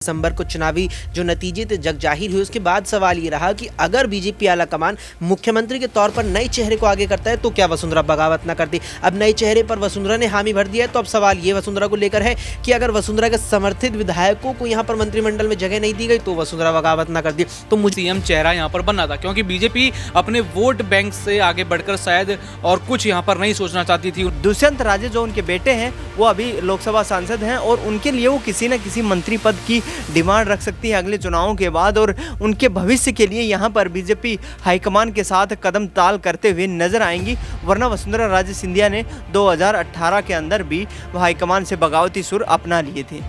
दिसंबर को चुनावी जो नतीजे थे जग जाहिर हुए, उसके बाद सवाल ये रहा कि अगर बीजेपी आलाकमान मुख्यमंत्री के तौर पर नए चेहरे को आगे करता है तो क्या वसुंधरा बगावत ना करती। अब नए चेहरे पर वसुंधरा ने हामी भर दिया है, तो अब सवाल ये वसुंधरा को लेकर है कि अगर वसुंधरा के समर्थित विधायकों को यहाँ पर मंत्रिमंडल में जगह नहीं दी गई तो वसुंधरा बगावत ना करती। तो मुझे सीएम चेहरा यहाँ पर बनना था, क्योंकि बीजेपी अपने वोट बैंक से आगे बढ़कर शायद और कुछ यहाँ पर नहीं सोचना चाहती थी। दुष्यंत राजे जो उनके बेटे हैं वो अभी लोकसभा सांसद हैं और उनके लिए वो किसी न किसी मंत्री पद की डिमांड रख सकती है अगले चुनावों के बाद, और उनके भविष्य के लिए यहाँ पर बीजेपी हाईकमान के साथ कदम ताल करते हुए नजर आएंगी। वरना वसुंधरा राजे सिंधिया ने 2018 के अंदर भी हाईकमान से बगावती सुर अपना लिए थे।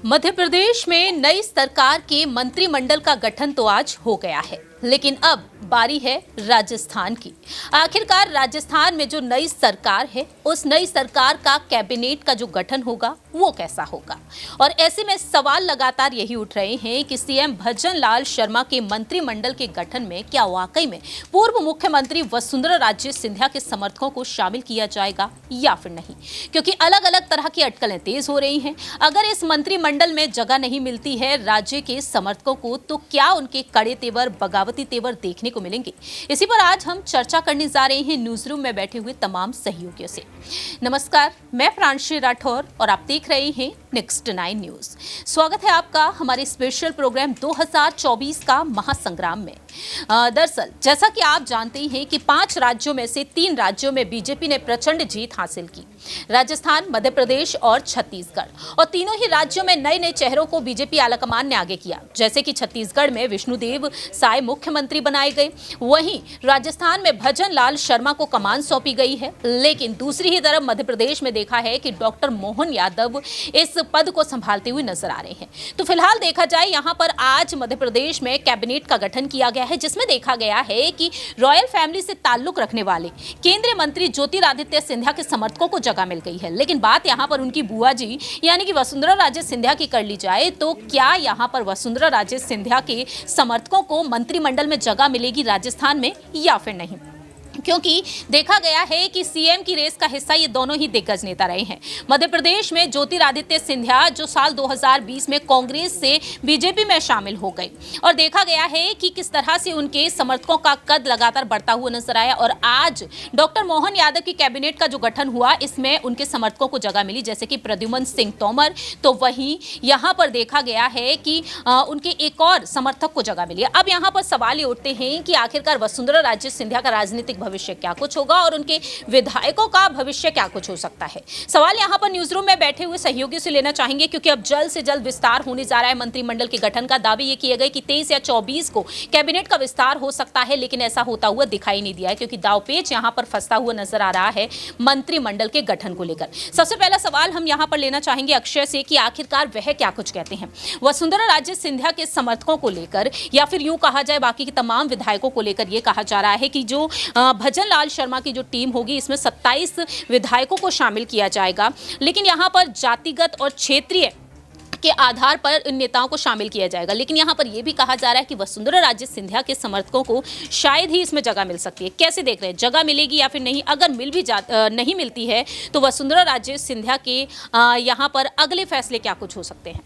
मध्य प्रदेश में नई सरकार के मंत्रिमंडल का गठन तो आज हो गया है, लेकिन अब बारी है राजस्थान की। आखिरकार राजस्थान में जो नई सरकार है, उस नई सरकार का कैबिनेट का जो गठन होगा वो कैसा होगा। और ऐसे में सवाल लगातार यही उठ रहे हैं कि सीएम भजन लाल शर्मा के मंत्रिमंडल के गठन में क्या वाकई में पूर्व मुख्यमंत्री वसुंधरा राजे सिंधिया के समर्थकों को शामिल किया जाएगा या फिर नहीं, क्योंकि अलग अलग तरह की अटकलें तेज हो रही हैं। अगर इस मंत्रिमंडल में जगह नहीं मिलती है राज्य के समर्थकों को, तो क्या उनके कड़े तेवर, बगावती तेवर देखने को मिलेंगे। इसी पर आज हम चर्चा करने जा रहे हैं न्यूज रूम में बैठे हुए तमाम सहयोगियों से। नमस्कार, मैं प्रांशी राठौर और आप देख रहे हैं नेक्स्ट 9 न्यूज। स्वागत है आपका हमारे स्पेशल प्रोग्राम 2024 का महासंग्राम में। दरअसल जैसा कि आप जानते ही हैं कि 5 राज्यों में से 3 राज्यों में बीजेपी ने प्रचंड जीत हासिल की, राजस्थान, मध्य प्रदेश और छत्तीसगढ़। और तीनों ही राज्यों में नए नए चेहरों को बीजेपी आलाकमान ने आगे किया। जैसे कि छत्तीसगढ़ में विष्णुदेव साय मुख्यमंत्री बनाए गए, वहीं राजस्थान में भजन लाल शर्मा को कमान सौंपी गई है। लेकिन दूसरी ही तरफ मध्य प्रदेश में देखा है कि डॉक्टर मोहन यादव इस पद को संभालते हुए नजर आ रहे हैं। तो फिलहाल देखा जाए, यहाँ पर आज मध्य प्रदेश में कैबिनेट का गठन किया गया है, जिसमें देखा गया है कि रॉयल फैमिली से ताल्लुक रखने वाले केंद्रीय मंत्री ज्योतिरादित्य सिंधिया के समर्थकों को जगह मिल गई है। लेकिन बात यहाँ पर उनकी बुआ जी यानी कि वसुंधरा राजे सिंधिया की कर ली जाए, तो क्या यहाँ पर वसुंधरा राजे सिंधिया के समर्थकों को मंत्रिमंडल में जगह मिलेगी राजस्थान में या फिर नहीं, क्योंकि देखा गया है कि सीएम की रेस का हिस्सा ये दोनों ही दिग्गज नेता रहे हैं। मध्य प्रदेश में ज्योतिरादित्य सिंधिया जो साल 2020 में कांग्रेस से बीजेपी में शामिल हो गए, और देखा गया है कि किस तरह से उनके समर्थकों का कद लगातार बढ़ता हुआ नजर आया। और आज डॉक्टर मोहन यादव की कैबिनेट का जो गठन हुआ, इसमें उनके समर्थकों को जगह मिली, जैसे कि प्रद्युमन सिंह तोमर। तो वहीं यहाँ पर देखा गया है कि उनके एक और समर्थक को जगह मिली। अब यहाँ पर सवाल ये उठते हैं कि आखिरकार वसुंधरा राजे सिंधिया का राजनीतिक भविष्य क्या कुछ होगा और उनके विधायकों का भविष्य क्या कुछ हो सकता है। सवाल यहां पर न्यूज रूम में बैठे हुए सहयोगियों से लेना चाहेंगे, क्योंकि अब जल्द से जल्द विस्तार होने जा रहा है मंत्रिमंडल के गठन का। दावे ये किए गए कि 23 या 24 को कैबिनेट का विस्तार हो सकता है, लेकिन ऐसा होता हुआ दिखाई नहीं दिया है, क्योंकि दावपेच यहां पर फंसता हुआ नजर आ रहा है मंत्रिमंडल के गठन को लेकर। सबसे पहला सवाल हम यहां पर लेना चाहेंगे अक्षय से कि आखिरकार वह क्या कुछ कहते हैं वसुंधरा राजे सिंधिया के समर्थकों को लेकर, या फिर यूं कहा जाए बाकी के तमाम विधायकों को लेकर। यह कहा जा रहा है कि जो भजन लाल शर्मा की जो टीम होगी, इसमें 27 विधायकों को शामिल किया जाएगा, लेकिन यहां पर जातिगत और क्षेत्रीय के आधार पर इन नेताओं को शामिल किया जाएगा। लेकिन यहां पर यह भी कहा जा रहा है कि वसुंधरा राजे सिंधिया के समर्थकों को शायद ही इसमें जगह मिल सकती है। कैसे देख रहे हैं, जगह मिलेगी या फिर नहीं? अगर नहीं मिलती है तो वसुंधरा राजे सिंधिया के यहां पर अगले फैसले क्या कुछ हो सकते हैं?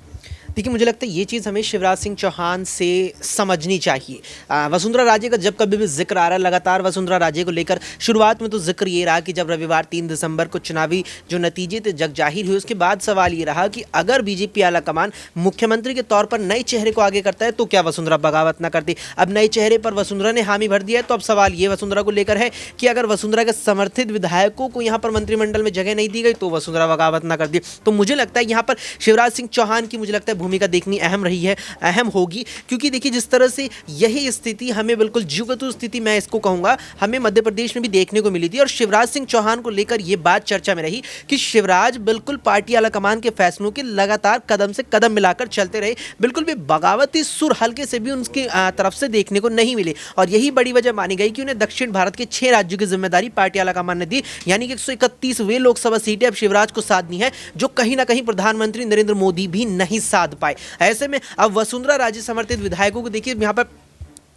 देखिए, मुझे लगता है ये चीज़ हमें शिवराज सिंह चौहान से समझनी चाहिए। वसुंधरा राजे का जब कभी भी जिक्र आ रहा है, लगातार वसुंधरा राजे को लेकर शुरुआत में तो जिक्र ये रहा कि जब रविवार 3 दिसंबर को चुनावी जो नतीजे थे जग जाहिर हुए, उसके बाद सवाल ये रहा कि अगर बीजेपी आलाकमान मुख्यमंत्री के तौर पर नए चेहरे को आगे करता है तो क्या वसुंधरा बगावत ना करती। अब नए चेहरे पर वसुंधरा ने हामी भर दिया है, तो अब सवाल ये वसुंधरा को लेकर है कि अगर वसुंधरा के समर्थित विधायकों को यहाँ पर मंत्रिमंडल में जगह नहीं दी गई तो वसुंधरा बगावत ना करती। तो मुझे लगता है यहाँ पर शिवराज सिंह चौहान की मुझे लगता है भूमिका देखनी अहम होगी, क्योंकि देखिए जिस तरह से यही स्थिति हमें बिल्कुल जुगतु स्थिति मैं इसको कहूंगा हमें मध्य प्रदेश में भी देखने को मिली थी। और शिवराज सिंह चौहान को लेकर यह बात चर्चा में रही कि शिवराज बिल्कुल पार्टी आलाकमान के फैसलों के लगातार कदम से कदम मिलाकर चलते रहे, बिल्कुल भी बगावती सुर हल्के से भी उनकी तरफ से देखने को नहीं मिले। और यही बड़ी वजह मानी गई कि उन्हें दक्षिण भारत के 6 राज्यों की जिम्मेदारी पार्टी आलाकमान ने दी, यानी कि 131 लोकसभा सीटें अब शिवराज को साधनी है, जो कहीं ना कहीं प्रधानमंत्री नरेंद्र मोदी भी नहीं साध पाए। ऐसे में अब वसुंधरा राजे समर्थित विधायकों को देखिए यहाँ पर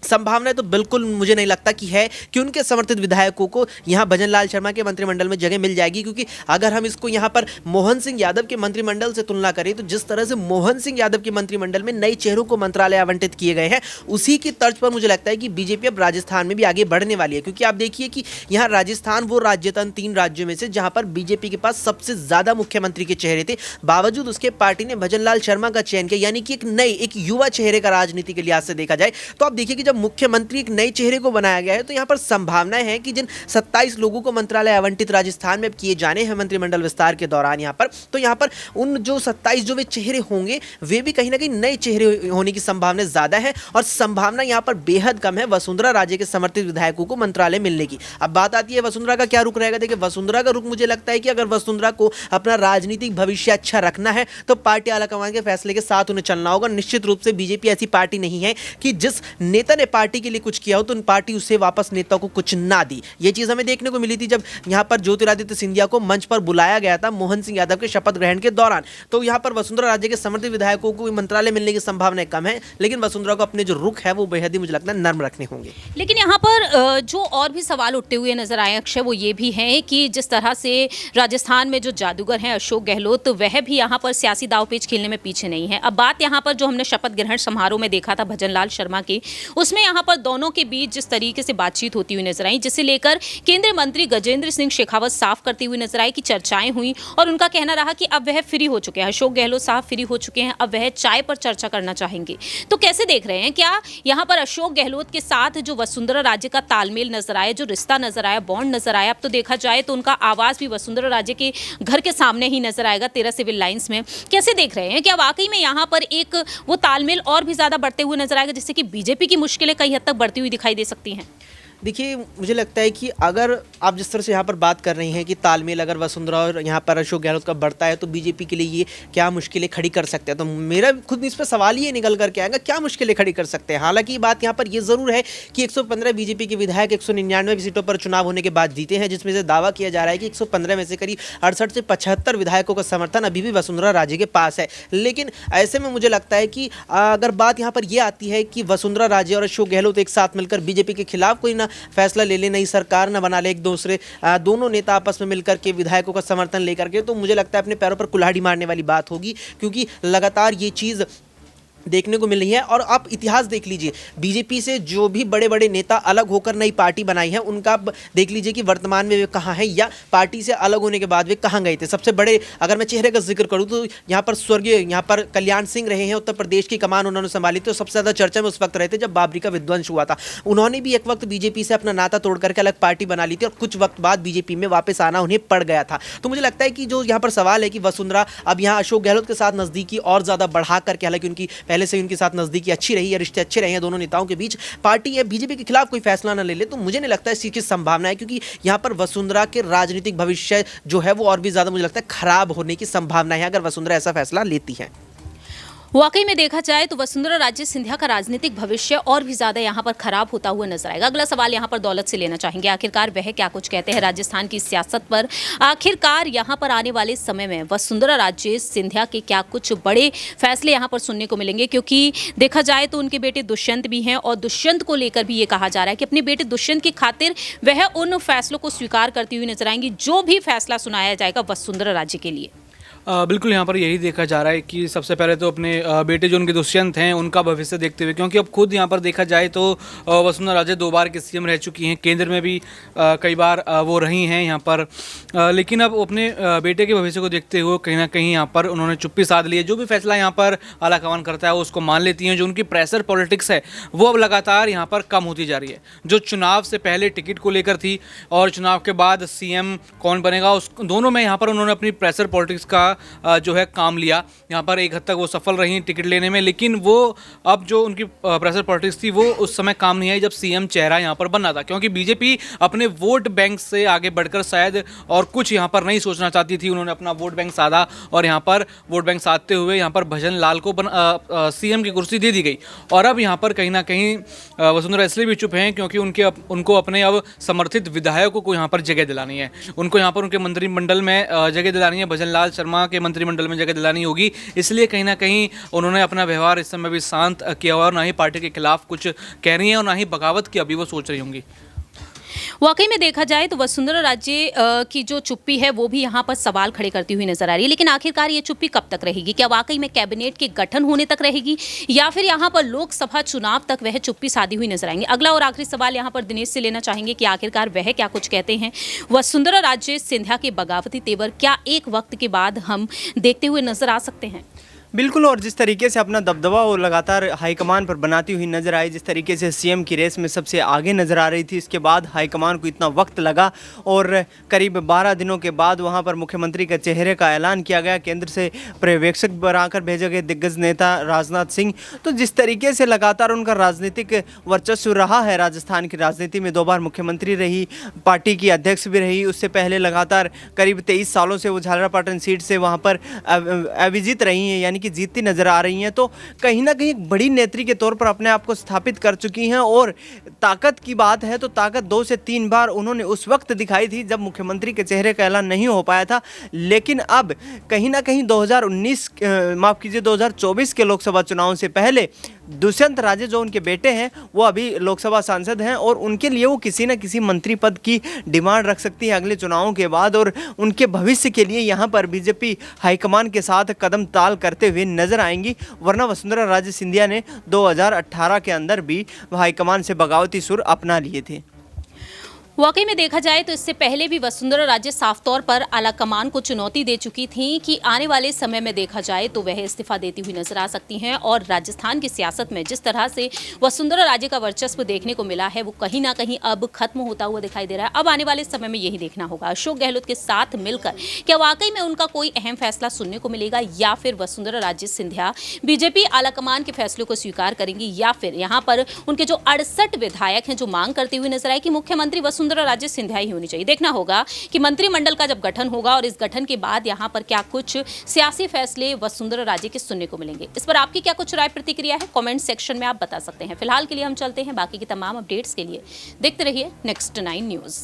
संभावना तो बिल्कुल मुझे नहीं लगता कि है कि उनके समर्थित विधायकों को यहाँ भजन लाल शर्मा के मंत्रिमंडल में जगह मिल जाएगी, क्योंकि अगर हम इसको यहाँ पर मोहन सिंह यादव के मंत्रिमंडल से तुलना करें तो जिस तरह से मोहन सिंह यादव के मंत्रिमंडल में नए चेहरों को मंत्रालय आवंटित किए गए हैं, उसी की तर्ज पर मुझे लगता है कि बीजेपी अब राजस्थान में भी आगे बढ़ने वाली है। क्योंकि आप देखिए कि यहाँ राजस्थान वो राज्य था 3 राज्यों में से जहां पर बीजेपी के पास सबसे ज्यादा मुख्यमंत्री के चेहरे थे, बावजूद उसके पार्टी ने भजन लाल शर्मा का चयन किया, यानी कि एक युवा चेहरे का राजनीति के लिहाज से देखा जाए तो आप देखिए कि जब मुख्यमंत्री नए चेहरे को बनाया गया है तो यहां पर संभावनाएं हैं कि जिन 27 लोगों को मंत्रालय आवंटित राजस्थान में किए जाने हैं मंत्रिमंडल विस्तार के दौरान यहां पर उन जो 27 जो वे चेहरे होंगे वे भी कहीं ना कहीं नए चेहरे होने की संभावना ज्यादा है, और संभावना यहां पर बेहद कम है वसुंधरा राजे के समर्थित विधायकों को मंत्रालय मिलने की। अब बात आती है वसुंधरा का क्या रुख रहेगा। देखिए वसुंधरा का रुख मुझे लगता है कि अगर वसुंधरा को अपना राजनीतिक भविष्य अच्छा रखना है तो पार्टी आलाकमान के फैसले के साथ उन्हें चलना होगा। निश्चित रूप से बीजेपी ऐसी पार्टी नहीं है कि जिस नेता ने पार्टी के लिए कुछ किया हो तो उन पार्टी उससे वापस नेता को कुछ ना दी। ये चीज हमें देखने को मिली थी जब यहां पर ज्योतिरादित्य सिंधिया को मंच पर बुलाया गया था मोहन सिंह यादव के शपथ ग्रहण के दौरान, तो यहां पर वसुंधरा राजे के समर्थित विधायकों को मंत्रालय मिलने की संभावना कम है, लेकिन वसुंधरा को अपने जो रुख है वो बेहद ही मुझे लगता है नर्म रखने होंगे। लेकिन यहाँ पर जो और भी सवाल उठते हुए नजर आए अक्षय, वो ये भी हैं कि जिस तरह से राजस्थान में जो जादूगर हैं अशोक गहलोत, वह भी यहाँ पर सियासी दावपेच खेलने में पीछे नहीं है। अब बात यहाँ पर जो हमने शपथ ग्रहण समारोह में देखा था भजन लाल शर्मा की, उसमें यहाँ पर दोनों के बीच जिस तरीके से बातचीत होती हुई नजर आई, जिसे लेकर केंद्रीय मंत्री गजेंद्र सिंह शेखावत साफ करते हुए नजर आए कि चर्चाएं हुई और उनका कहना रहा कि अब वह फ्री हो चुके हैं, अशोक गहलोत साहब फ्री हो चुके हैं, अब वह चाय पर चर्चा करना चाहेंगे। तो कैसे देख रहे हैं, क्या यहाँ पर अशोक गहलोत के साथ जो वसुंधरा राजे का तालमेल नजर आया, जो रिश्ता नजर आया, बॉन्ड नजर आया, अब तो देखा जाए तो उनका आवाज भी वसुंधरा राजे के घर के सामने ही नजर आएगा 13 सिविल लाइंस में। कैसे देख रहे हैं, क्या वाकई में यहाँ पर एक वो तालमेल और भी ज्यादा बढ़ते हुए नजर आएगा, जिससे कि बीजेपी की मुश्किलें कई हद तक बढ़ती हुई दिखाई दे सकती हैं? देखिए मुझे लगता है कि अगर आप जिस तरह से यहाँ पर बात कर रही हैं कि तालमेल अगर वसुंधरा और यहाँ पर अशोक गहलोत का बढ़ता है तो बीजेपी के लिए ये क्या मुश्किलें खड़ी कर सकते हैं, तो मेरा खुद इस पर सवाल ये निकल करके आएगा क्या मुश्किलें खड़ी कर सकते हैं। हालांकि बात यहाँ पर ये ज़रूर है कि 115 बीजेपी के विधायक 199 सीटों पर चुनाव होने के बाद जीते हैं, जिसमें से दावा किया जा रहा है कि 115 में से करीब 68 से 75 विधायकों का समर्थन अभी भी वसुंधरा राजे के पास है। लेकिन ऐसे में मुझे लगता है कि अगर बात यहाँ पर यह आती है कि वसुंधरा राजे और अशोक गहलोत एक साथ मिलकर बीजेपी के खिलाफ कोई ना फैसला ले ले, नई सरकार न बना ले, एक दूसरे दोनों नेता आपस में मिलकर के विधायकों का समर्थन लेकर के, तो मुझे लगता है अपने पैरों पर कुल्हाड़ी मारने वाली बात होगी, क्योंकि लगातार ये चीज़ देखने को मिल रही है। और आप इतिहास देख लीजिए, बीजेपी से जो भी बड़े बड़े नेता अलग होकर नई पार्टी बनाई है उनका देख लीजिए कि वर्तमान में वे कहाँ हैं या पार्टी से अलग होने के बाद वे कहाँ गए थे। सबसे बड़े अगर मैं चेहरे का जिक्र करूँ तो यहाँ पर स्वर्गीय यहाँ पर कल्याण सिंह रहे हैं, उत्तर प्रदेश की कमान उन्होंने संभाली थी, तो सबसे ज़्यादा चर्चा में उस वक्त रहे थे जब बाबरी का विध्वंस हुआ था। उन्होंने भी एक वक्त बीजेपी से अपना नाता तोड़ करके अलग पार्टी बना ली थी और कुछ वक्त बाद बीजेपी में वापस आना उन्हें पड़ गया था। तो मुझे लगता है कि जो यहाँ पर सवाल है कि वसुंधरा अब यहाँ अशोक गहलोत के साथ नज़दीकी और ज़्यादा बढ़ा करके, हालांकि उनकी पहले से उनके साथ नजदीकी अच्छी रही है, रिश्ते अच्छे रहे हैं दोनों नेताओं के बीच, पार्टी है बीजेपी के खिलाफ कोई फैसला न ले ले, तो मुझे नहीं लगता इस चीज की संभावना है, क्योंकि यहां पर वसुंधरा के राजनीतिक भविष्य जो है वो और भी ज्यादा मुझे लगता है खराब होने की संभावना है अगर वसुंधरा ऐसा फैसला लेती है। वाकई में देखा जाए तो वसुंधरा राजे सिंधिया का राजनीतिक भविष्य और भी ज्यादा यहाँ पर खराब होता हुआ नजर आएगा। अगला सवाल यहाँ पर दौलत से लेना चाहेंगे, आखिरकार वह क्या कुछ कहते हैं राजस्थान की सियासत पर, आखिरकार यहाँ पर आने वाले समय में वसुंधरा राजे सिंधिया के क्या कुछ बड़े फैसले यहाँ पर सुनने को मिलेंगे, क्योंकि देखा जाए तो उनके बेटे दुष्यंत भी हैं और दुष्यंत को लेकर भी ये कहा जा रहा है कि अपने बेटे दुष्यंत की खातिर वह उन फैसलों को स्वीकार करती हुई नजर आएंगी जो भी फैसला सुनाया जाएगा वसुंधरा राजे के लिए। बिल्कुल यहाँ पर यही देखा जा रहा है कि सबसे पहले तो अपने बेटे जो उनके दुष्यंत हैं उनका भविष्य देखते हुए, क्योंकि अब खुद यहाँ पर देखा जाए तो वसुंधरा राजे 2 बार के सीएम रह चुकी हैं, केंद्र में भी कई बार वो रही हैं यहाँ पर, लेकिन अब अपने बेटे के भविष्य को देखते हुए कहीं ना कहीं यहाँ पर उन्होंने चुप्पी साध ली है। जो भी फैसला यहाँ पर आलाकमान करता है वो उसको मान लेती हैं। जो उनकी प्रेशर पॉलिटिक्स है वो अब लगातार यहाँ पर कम होती जा रही है। जो चुनाव से पहले टिकट को लेकर थी और चुनाव के बाद सीएम कौन बनेगा, उस दोनों में यहाँ पर उन्होंने अपनी प्रेशर पॉलिटिक्स का जो है काम लिया। यहाँ पर एक हद तक वो सफल रही टिकट लेने में, लेकिन वो अब जो उनकी प्रेशर पॉलिटिक्स थी वो उस समय काम नहीं आई जब सीएम चेहरा यहाँ पर बनना था, क्योंकि बीजेपी अपने वोट बैंक से आगे बढ़कर शायद और कुछ यहाँ पर नहीं सोचना चाहती थी। उन्होंने अपना वोट बैंक साधा और यहाँ पर वोट बैंक साधते हुए यहाँ पर भजन लाल को सीएम की कुर्सी दे दी गई। और अब यहाँ पर कहीं ना कहीं वसुंधरा इसलिए भी चुप हैं क्योंकि उनको अपने अब समर्थित विधायकों को यहाँ पर जगह दिलानी है, उनको यहाँ पर उनके मंत्रिमंडल में जगह दिलानी है। भजन लाल शर्मा वहाँ के मंत्रिमंडल में जगह दिलानी होगी, इसलिए कहीं ना कहीं उन्होंने अपना व्यवहार इस समय भी शांत किया हुआ और ना ही पार्टी के खिलाफ कुछ कह रही हैं और ना ही बगावत की अभी वो सोच रही होंगी। वाकई में देखा जाए तो वसुंधरा राजे की जो चुप्पी है वो भी यहाँ पर सवाल खड़े करती हुई नजर आ रही है। लेकिन आखिरकार ये चुप्पी कब तक रहेगी? क्या वाकई में कैबिनेट के गठन होने तक रहेगी या फिर यहाँ पर लोकसभा चुनाव तक वह चुप्पी साधी हुई नजर आएंगे? अगला और आखिरी सवाल यहाँ पर दिनेश से लेना चाहेंगे कि आखिरकार वह क्या कुछ कहते हैं। वसुंधरा राजे सिंधिया के बगावती तेवर क्या एक वक्त के बाद हम देखते हुए नजर आ सकते हैं? बिल्कुल, और जिस तरीके से अपना दबदबा वो लगातार हाईकमान पर बनाती हुई नजर आई, जिस तरीके से सीएम की रेस में सबसे आगे नजर आ रही थी, इसके बाद हाईकमान को इतना वक्त लगा और करीब 12 दिनों के बाद वहां पर मुख्यमंत्री के चेहरे का ऐलान किया गया। केंद्र से पर्यवेक्षक बनाकर भेजे गए दिग्गज नेता राजनाथ सिंह। तो जिस तरीके से लगातार उनका राजनीतिक वर्चस्व रहा है, राजस्थान की राजनीति में 2 बार मुख्यमंत्री रही, पार्टी की अध्यक्ष भी रही, उससे पहले लगातार करीब 23 सालों से वो झालरापाटन सीट से वहाँ पर अविजित रही हैं, यानी कि जीतती नजर आ रही हैं। तो कहीं ना कहीं एक बड़ी नेत्री के तौर पर अपने आप को स्थापित कर चुकी हैं। और ताकत की बात है तो ताकत 2 से 3 बार उन्होंने उस वक्त दिखाई थी जब मुख्यमंत्री के चेहरे का ऐलान नहीं हो पाया था। लेकिन अब कहीं ना कहीं 2024 के लोकसभा चुनाव से पहले दुष्यंत राजे जो उनके बेटे हैं वो अभी लोकसभा सांसद हैं और उनके लिए वो किसी न किसी मंत्री पद की डिमांड रख सकती है अगले चुनावों के बाद। और उनके भविष्य के लिए यहाँ पर बीजेपी हाईकमान के साथ कदम ताल करते हुए नजर आएंगी। वरना वसुंधरा राजे सिंधिया ने 2018 के अंदर भी हाईकमान से बगावती सुर अपना लिए थे। वाकई में देखा जाए तो इससे पहले भी वसुंधरा राजे साफ तौर पर आलाकमान को चुनौती दे चुकी थी कि आने वाले समय में देखा जाए तो वह इस्तीफा देती हुई नजर आ सकती हैं। और राजस्थान की सियासत में जिस तरह से वसुंधरा राजे का वर्चस्व देखने को मिला है वो कहीं ना कहीं अब खत्म होता हुआ दिखाई दे रहा है। अब आने वाले समय में यही देखना होगा अशोक गहलोत के साथ मिलकर क्या वाकई में उनका कोई अहम फैसला सुनने को मिलेगा या फिर वसुंधरा राजे सिंधिया बीजेपी आलाकमान के फैसलों को स्वीकार करेंगी या फिर यहाँ पर उनके जो 68 विधायक हैं जो मांग करते हुए नजर आए कि मुख्यमंत्री वसुंधरा राजे सिंधिया ही होनी चाहिए। देखना होगा कि मंत्रिमंडल का जब गठन होगा और इस गठन के बाद यहां पर क्या कुछ सियासी फैसले वसुंधरा राजे के सुनने को मिलेंगे। इस पर आपकी क्या कुछ राय प्रतिक्रिया है कमेंट सेक्शन में आप बता सकते हैं। फिलहाल के लिए हम चलते हैं बाकी की तमाम अपडेट्स के लिए देखते रहिए नेक्स्ट 9 न्यूज।